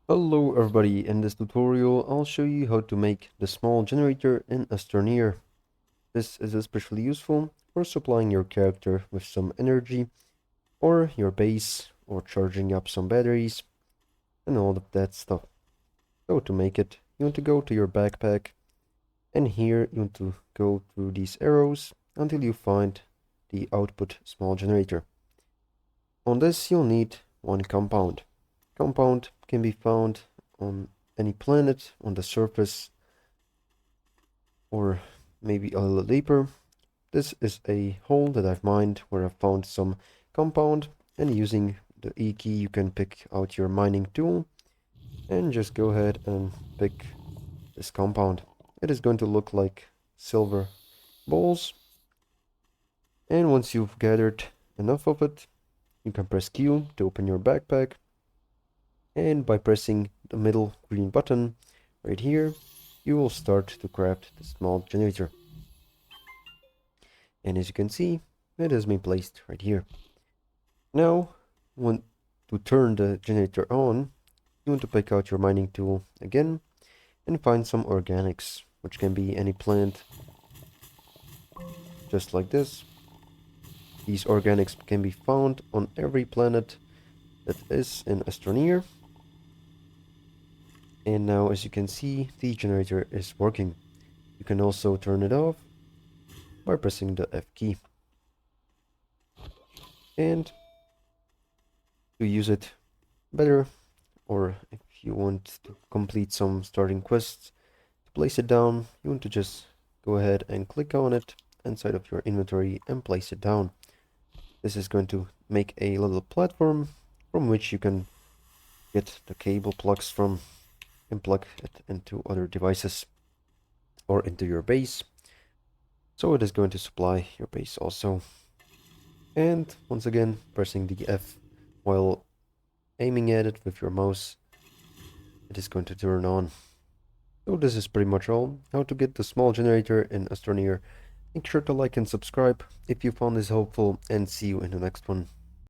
Hello everybody, in this tutorial I'll show you how to make the small generator in Astroneer. This is especially useful for supplying your character with some energy, or your base, or charging up some batteries, and all of that stuff. So to make it, you want to go to your backpack, and here you want to go through these arrows until you find the output small generator. On this you'll need one compound. Compound can be found on any planet on the surface or maybe a little deeper. This is a hole that I've mined where I've found some compound, and using the E key you can pick out your mining tool and just go ahead and pick this compound. It is going to look like silver balls, and once you've gathered enough of it, you can press Q to open your backpack, and by pressing the middle green button right here, you will start to craft the small generator. And as you can see, it has been placed right here. Now, to turn the generator on, you want to pick out your mining tool again and find some organics, which can be any plant, just like this. These organics can be found on every planet that is in Astroneer. And now, as you can see, the generator is working. You can also turn it off by pressing the F key. And to use it better, or if you want to complete some starting quests, to place it down, you want to just go ahead and click on it inside of your inventory and place it down. This is going to make a little platform from which you can get the cable plugs from and plug it into other devices or into your base. So it is going to supply your base also. And once again, pressing the F while aiming at it with your mouse, it is going to turn on. So this is pretty much all. How to get the small generator in Astroneer. Make sure to like and subscribe if you found this helpful, and see you in the next one.